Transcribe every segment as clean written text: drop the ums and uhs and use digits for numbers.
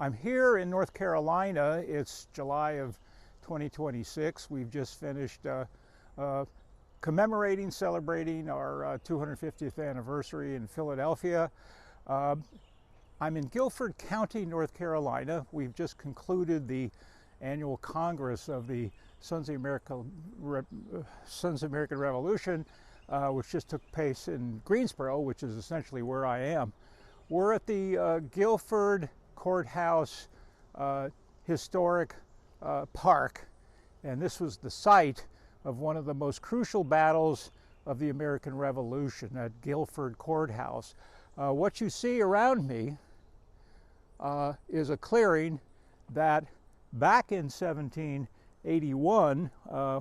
I'm here in North Carolina. It's July of 2026. We've just finished commemorating, celebrating our 250th anniversary in Philadelphia. I'm in Guilford County, North Carolina. We've just concluded the annual Congress of the Sons of the American Revolution, which just took place in Greensboro, which is essentially where I am. We're at the Guilford Courthouse historic park, and this was the site of one of the most crucial battles of the American Revolution at Guilford Courthouse. What you see around me is a clearing that back in 1781,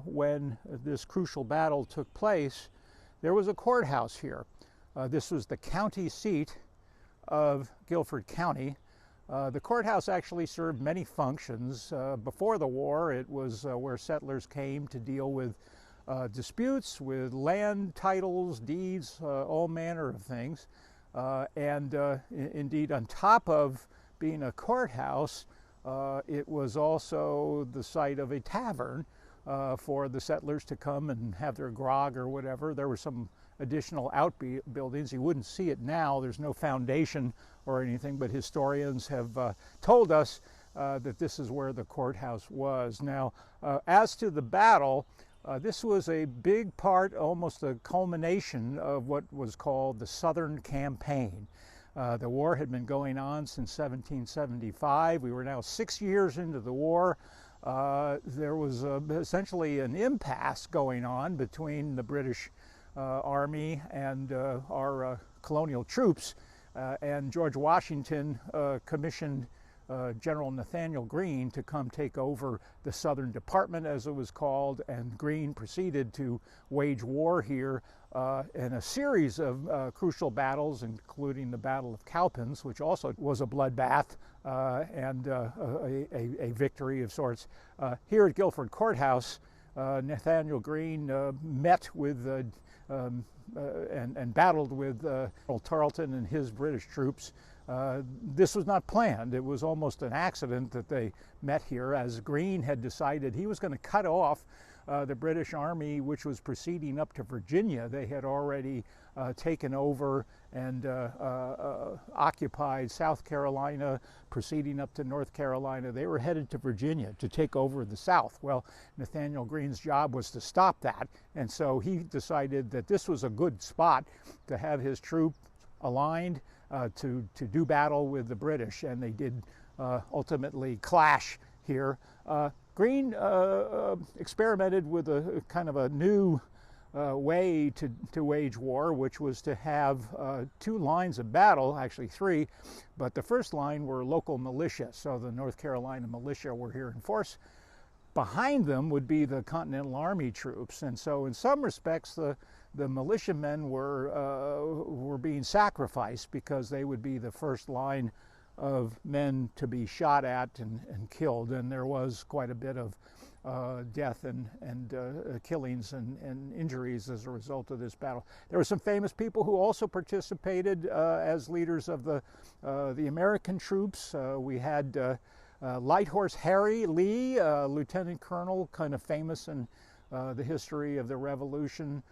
when this crucial battle took place, there was a courthouse here. This was the county seat of Guilford County. The courthouse actually served many functions. Before the war, it was where settlers came to deal with disputes, with land titles, deeds, all manner of things. Indeed, on top of being a courthouse, it was also the site of a tavern for the settlers to come and have their grog or whatever. There were some additional outbuildings. You wouldn't see it now. There's no foundation or anything, but historians have told us that this is where the courthouse was. Now, as to the battle, this was a big part, almost a culmination of what was called the Southern Campaign. The war had been going on since 1775. We were now 6 years into the war. There was essentially an impasse going on between the British Army and our colonial troops, and George Washington commissioned General Nathanael Greene to come take over the Southern Department, as it was called, and Greene proceeded to wage war here in a series of crucial battles, including the Battle of Cowpens, which also was a bloodbath and a victory of sorts. Here at Guilford Courthouse, Nathanael Greene met with and battled with General Tarleton and his British troops. This was not planned. It was almost an accident that they met here, as Greene had decided he was going to cut off the British Army, which was proceeding up to Virginia. They had already taken over and occupied South Carolina, proceeding up to North Carolina. They were headed to Virginia to take over the South. Well, Nathanael Greene's job was to stop that, and so he decided that this was a good spot to have his troops aligned to do battle with the British, and they did ultimately clash here. Greene experimented with a kind of a new way to wage war, which was to have two lines of battle, actually three, but the first line were local militia. So the North Carolina militia were here in force. Behind them would be the Continental Army troops, and so in some respects the militiamen were being sacrificed, because they would be the first line of men to be shot at and killed, and there was quite a bit of death and killings and injuries as a result of this battle. There were some famous people who also participated as leaders of the American troops. We had Light Horse Harry Lee, lieutenant colonel, kind of famous in the history of the Revolution.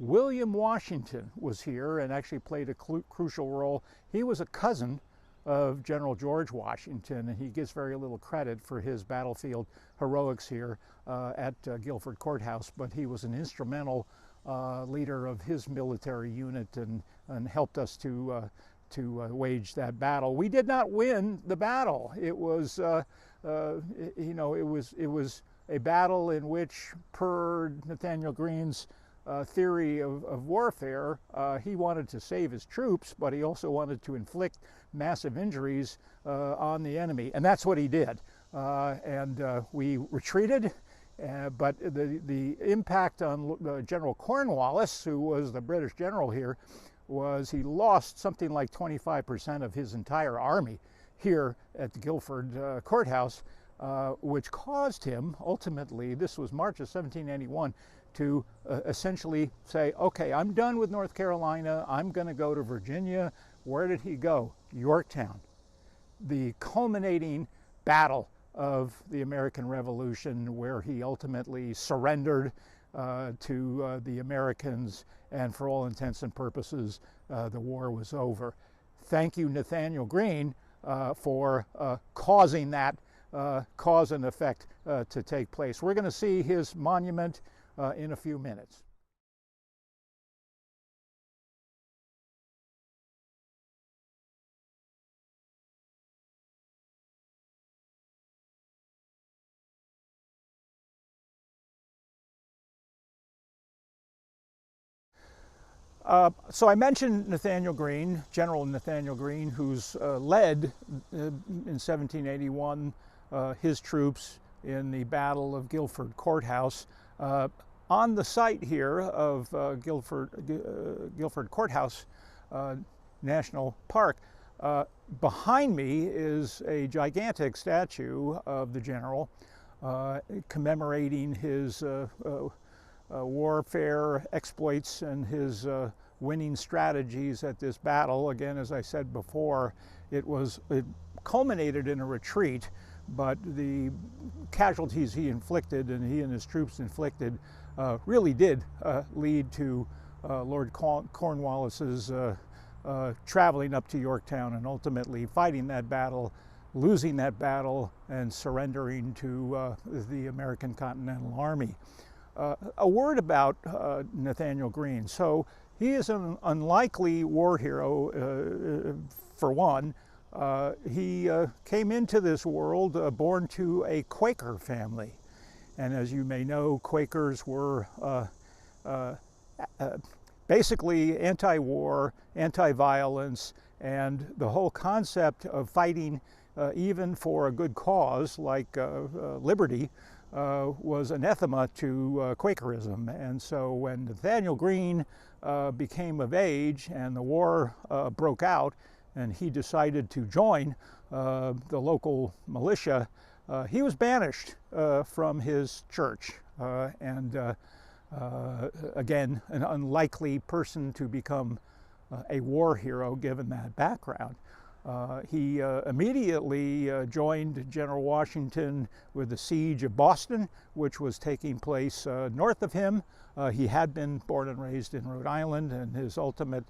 William Washington was here and actually played a crucial role. He was a cousin of General George Washington, and he gets very little credit for his battlefield heroics here at Guilford Courthouse, but he was an instrumental leader of his military unit and helped us to wage that battle. We did not win the battle. It was, it was a battle in which, per Nathanael Greene's theory of warfare, he wanted to save his troops, but he also wanted to inflict massive injuries on the enemy, and that's what he did. We retreated, but the impact on General Cornwallis, who was the British general here, was he lost something like 25% of his entire army here at the Guilford Courthouse, which caused him, ultimately, this was March of 1781, to essentially say, okay, I'm done with North Carolina, I'm going to go to Virginia. Where did he go? Yorktown. the culminating battle of the American Revolution, where he ultimately surrendered to the Americans, and for all intents and purposes, the war was over. Thank you, Nathanael Greene, for causing that cause and effect to take place. We're going to see his monument in a few minutes. So I mentioned Nathanael Greene, General Nathanael Greene, who's led in 1781 his troops in the Battle of Guilford Courthouse. On the site here of Guilford Courthouse National Park, behind me is a gigantic statue of the general commemorating his warfare exploits and his winning strategies at this battle. Again, as I said before, it culminated in a retreat, but the casualties he inflicted and he and his troops inflicted really did lead to Lord Cornwallis's traveling up to Yorktown and ultimately fighting that battle, losing that battle, and surrendering to the American Continental Army. A word about Nathanael Greene. So he is an unlikely war hero, for one. He came into this world born to a Quaker family. And as you may know, Quakers were basically anti-war, anti-violence, and the whole concept of fighting even for a good cause like liberty was anathema to Quakerism. And so when Nathanael Greene became of age and the war broke out and he decided to join the local militia, he was banished from his church. Again, an unlikely person to become a war hero given that background. He immediately joined General Washington with the siege of Boston, which was taking place north of him. He had been born and raised in Rhode Island, and his ultimate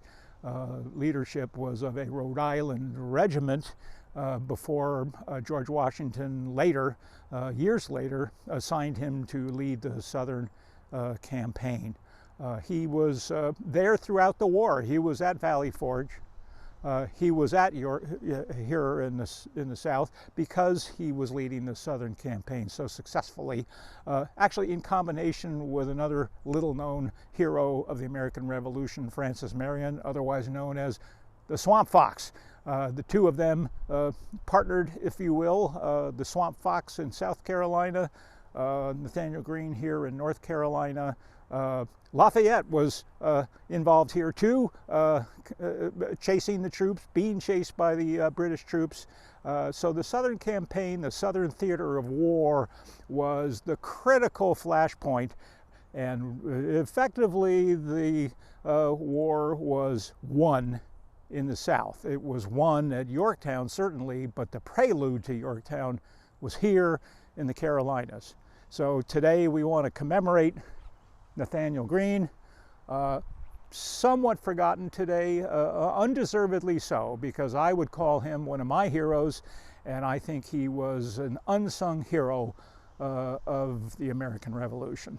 leadership was of a Rhode Island regiment before George Washington later, years later, assigned him to lead the Southern campaign. He was there throughout the war. He was at Valley Forge. He was at here in the South because he was leading the Southern campaign so successfully, actually in combination with another little-known hero of the American Revolution, Francis Marion, otherwise known as the Swamp Fox. The two of them partnered, if you will, the Swamp Fox in South Carolina, Nathanael Greene here in North Carolina. Lafayette was involved here too, chasing the troops, being chased by the British troops. So the Southern campaign, the Southern theater of war, was the critical flashpoint, and effectively the war was won in the South. It was won at Yorktown, certainly, but the prelude to Yorktown was here in the Carolinas. So today we want to commemorate Nathanael Greene, somewhat forgotten today, undeservedly so, because I would call him one of my heroes, and I think he was an unsung hero of the American Revolution.